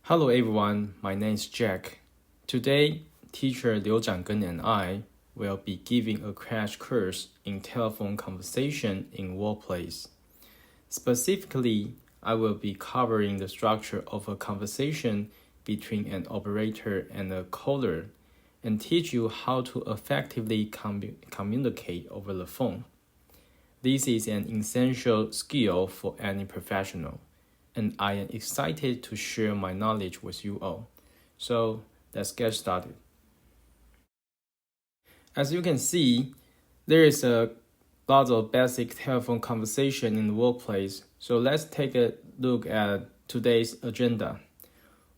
Hello everyone, my name is Jack. Today, teacher Liu Zhanggen and I will be giving a crash course in telephone conversation in workplace. Specifically, I will be covering the structure of a conversation between an operator and a caller and teach you how to effectively communicate over the phone. This is an essential skill for any professional, and I am excited to share my knowledge with you all. So let's get started. As you can see, there is a lot of basic telephone conversation in the workplace. So let's take a look at today's agenda.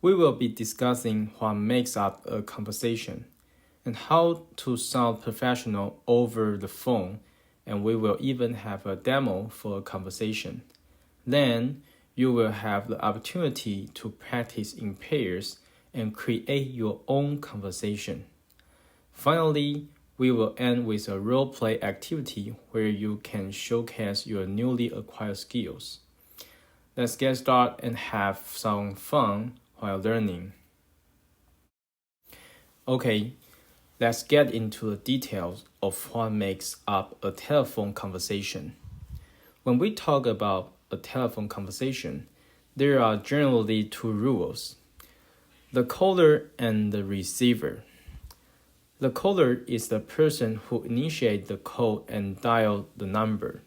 We will be discussing what makes up a conversation and how to sound professional over the phone, and we will even have a demo for a conversation. Then you will have the opportunity to practice in pairs and create your own conversation. Finally, we will end with a role-play activity where you can showcase your newly acquired skills. Let's get started and have some fun while learning. Okay, let's get into the details of what makes up a telephone conversation. When we talk about a telephone conversation, there are generally two rules: the caller and the receiver. The caller is the person who initiates the call and dials the number.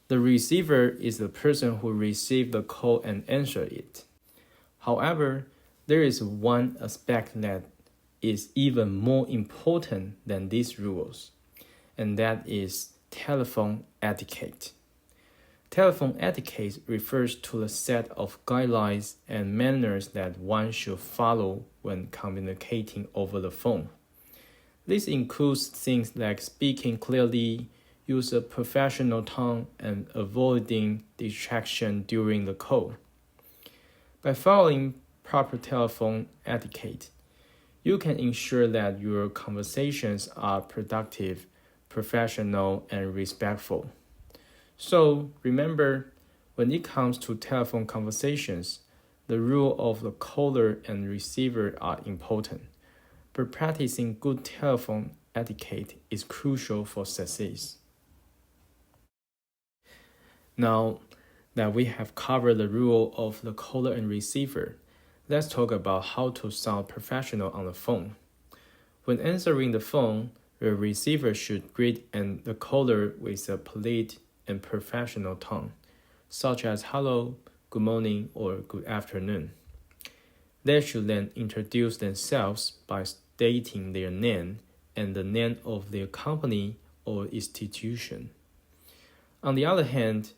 The receiver is the person who receives the call and answers it. However, there is one aspect that is even more important than these rules, and that is telephone etiquette. Telephone etiquette refers to the set of guidelines and manners that one should follow when communicating over the phone. This includes things like speaking clearly, use a professional tone, and avoiding distraction during the call. By following proper telephone etiquette, you can ensure that your conversations are productive, professional, and respectful. So remember, when it comes to telephone conversations, the rule of the caller and receiver are important, but practicing good telephone etiquette is crucial for success. Now that we have covered the rule of the caller and receiver, let's talk about how to sound professional on the phone. When answering the phone, the receiver should greet the caller with a polite and professional tone, such as hello, good morning, or good afternoon. They should then introduce themselves by stating their name and the name of their company or institution. On the other hand,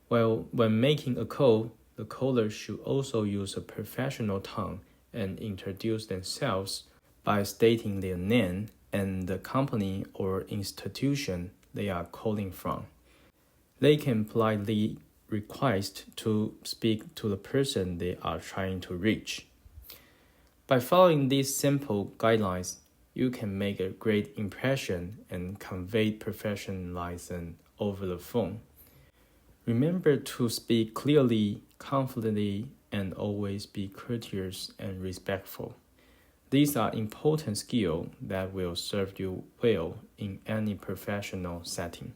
when making a call, the caller should also use a professional tone and introduce themselves by stating their name and the company or institution they are calling from. They can politely request to speak to the person they are trying to reach. By following these simple guidelines, you can make a great impression and convey professionalism over the phone. Remember to speak clearly, confidently, and always be courteous and respectful. These are important skills that will serve you well in any professional setting.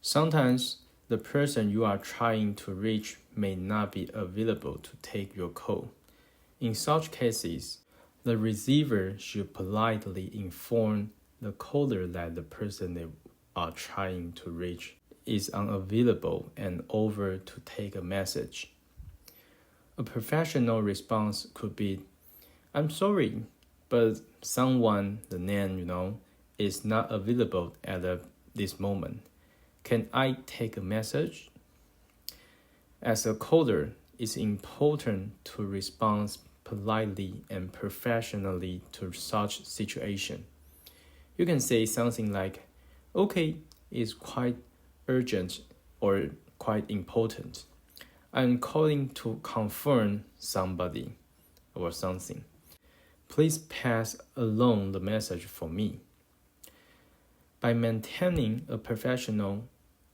Sometimes the person you are trying to reach may not be available to take your call. In such cases, the receiver should politely inform the caller that the person they are trying to reach is unavailable and over to take a message. A professional response could be, "I'm sorry, but someone, the name, is not available at this moment. Can I take a message?" As a caller, it's important to respond politely and professionally to such situation. You can say something like, "Okay, it's quite urgent or quite important. I'm calling to confirm somebody or something. Please pass along the message for me." By maintaining a professional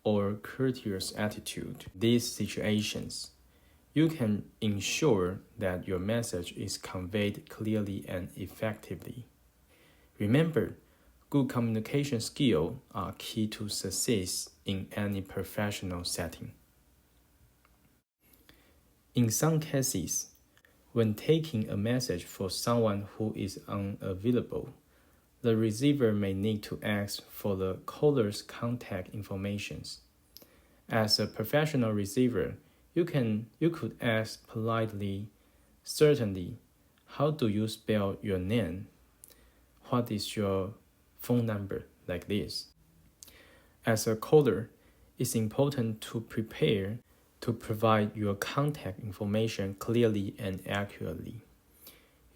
or courteous attitude in these situations, You can ensure that your message is conveyed clearly and effectively. Remember, good communication skills are key to success in any professional setting. In some cases, when taking a message for someone who is unavailable, the receiver may need to ask for the caller's contact information. As a professional receiver, you could ask politely, "Certainly, how do you spell your name? What is your phone number?" like this. As a caller, it's important to prepare to provide your contact information clearly and accurately.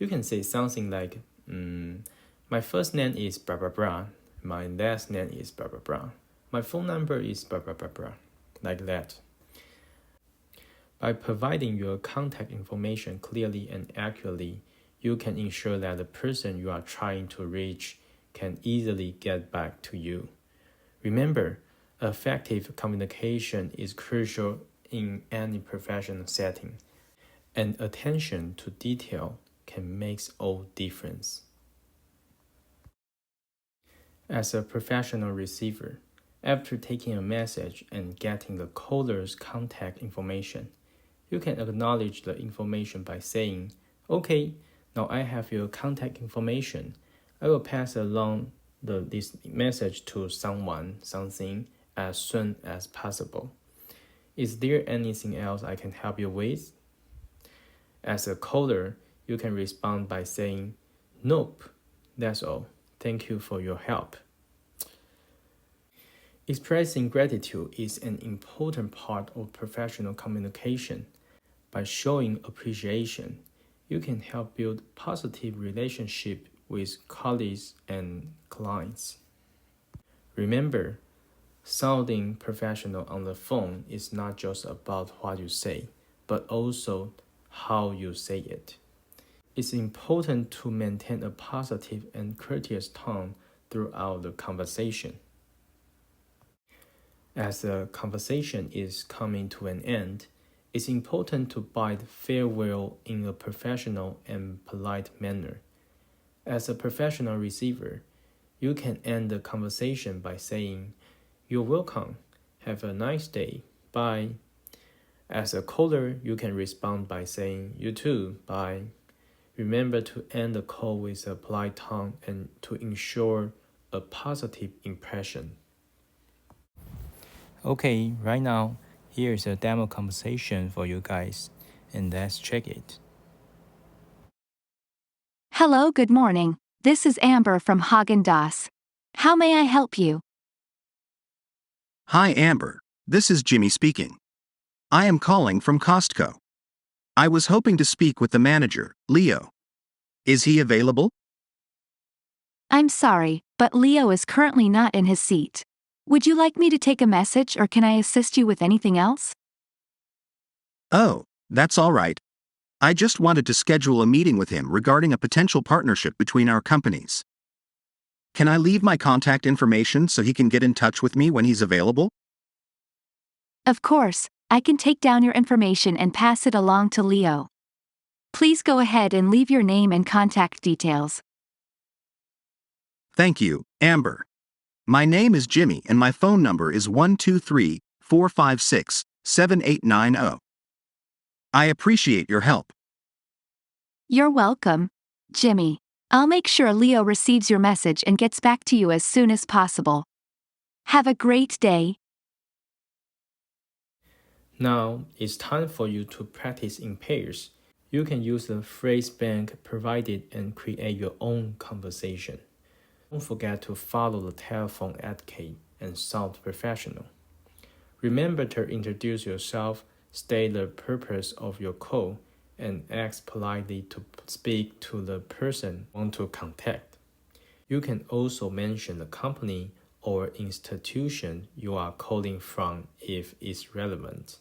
You can say something like, my first name is blah blah blah, my last name is blah blah blah, my phone number is blah blah blah blah, like that. By providing your contact information clearly and accurately, you can ensure that the person you are trying to reach can easily get back to you. Remember, effective communication is crucial in any professional setting, and attention to detail can make all difference. As a professional receiver, after taking a message and getting the caller's contact information, you can acknowledge the information by saying, "Okay, now I have your contact information. I will pass along this message to something as soon as possible. Is there anything else I can help you with?" As a caller, you can respond by saying, "Nope, that's all. Thank you for your help." Expressing gratitude is an important part of professional communication. By showing appreciation, you can help build positive relationships with colleagues and clients. Remember, sounding professional on the phone is not just about what you say, but also how you say it. It's important to maintain a positive and courteous tone throughout the conversation. As the conversation is coming to an end, it's important to bid farewell in a professional and polite manner. As a professional receiver, you can end the conversation by saying, "You're welcome. Have a nice day. Bye." As a caller, you can respond by saying, "You too. Bye." Remember to end the call with a polite tone and to ensure a positive impression. Okay, right now, here is a demo conversation for you guys, and let's check it. Hello, good morning. This is Amber from Haagen-Dazs. How may I help you? Hi Amber, this is Jimmy speaking. I am calling from Costco. I was hoping to speak with the manager, Leo. Is he available? I'm sorry, but Leo is currently not in his seat. Would you like me to take a message or can I assist you with anything else? Oh, that's all right. I just wanted to schedule a meeting with him regarding a potential partnership between our companies. Can I leave my contact information so he can get in touch with me when he's available? Of course, I can take down your information and pass it along to Leo. Please go ahead and leave your name and contact details. Thank you, Amber. My name is Jimmy and my phone number is 123-456-7890. I appreciate your help. You're welcome, Jimmy. I'll make sure Leo receives your message and gets back to you as soon as possible. Have a great day. Now, it's time for you to practice in pairs. You can use the phrase bank provided and create your own conversation. Don't forget to follow the telephone etiquette and sound professional. Remember to introduce yourself, state the purpose of your call, and ask politely to speak to the person you want to contact. You can also mention the company or institution you are calling from if it's relevant.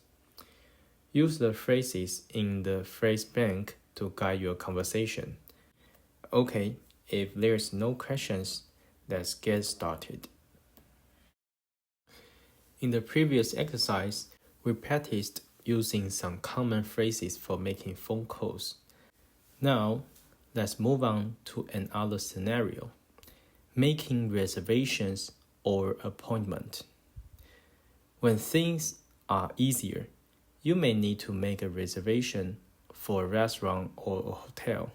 Use the phrases in the phrase bank to guide your conversation. Okay, if there's no questions, let's get started. In the previous exercise, we practiced using some common phrases for making phone calls. Now, let's move on to another scenario, making reservations or appointment. When things are easier, you may need to make a reservation for a restaurant or a hotel,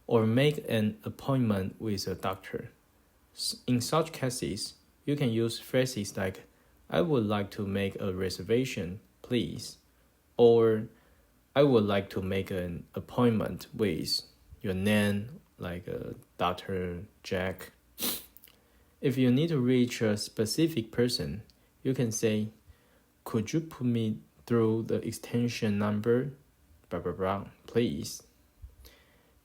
or make an appointment with a doctor. In such cases, you can use phrases like, I would like to make a reservation, please, or I would like to make an appointment with your name, like Dr. Jack. If you need to reach a specific person, you can say, could you put me through the extension number, blah, blah, blah, please.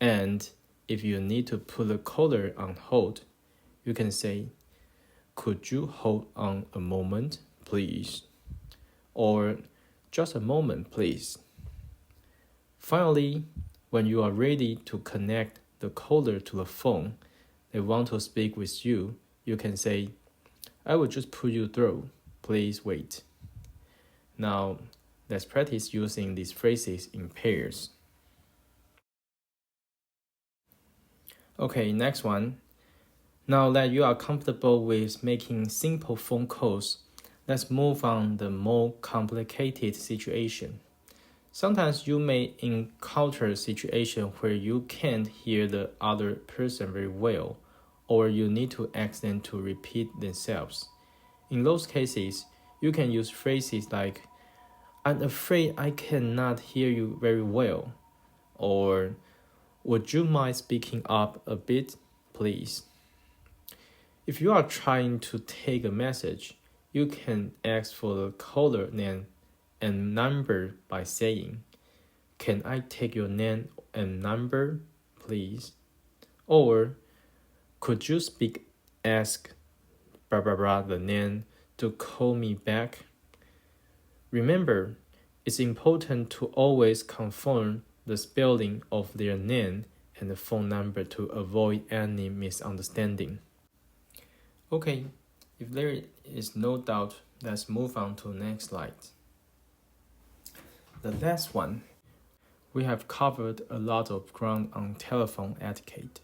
And if you need to put the caller on hold, you can say, could you hold on a moment, please? Or just a moment, please. Finally, when you are ready to connect the caller to the phone, they want to speak with you, you can say, I will just put you through. Please wait. Now, let's practice using these phrases in pairs. Okay, next one. Now that you are comfortable with making simple phone calls, let's move on the more complicated situation. Sometimes you may encounter a situation where you can't hear the other person very well, or you need to ask them to repeat themselves. In those cases, you can use phrases like, I'm afraid I cannot hear you very well, or would you mind speaking up a bit, please? If you are trying to take a message, you can ask for the caller name and number by saying, can I take your name and number, please? Or, could you ask blah blah blah the name to call me back? Remember, it's important to always confirm the spelling of their name and the phone number to avoid any misunderstanding. Okay, if there is no doubt, let's move on to the next slide. The last one. We have covered a lot of ground on telephone etiquette,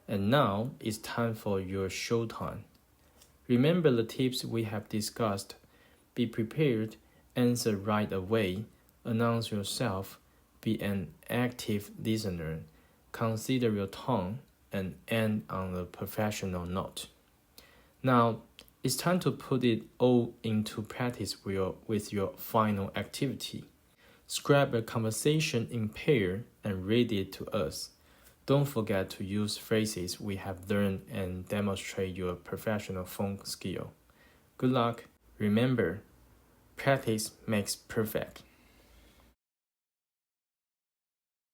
and now it's time for your showtime. Remember the tips we have discussed. Be prepared, answer right away, announce yourself, be an active listener, consider your tone, and end on a professional note. Now, it's time to put it all into practice with your final activity. Scribe a conversation in pair and read it to us. Don't forget to use phrases we have learned and demonstrate your professional phone skill. Good luck. Remember, practice makes perfect.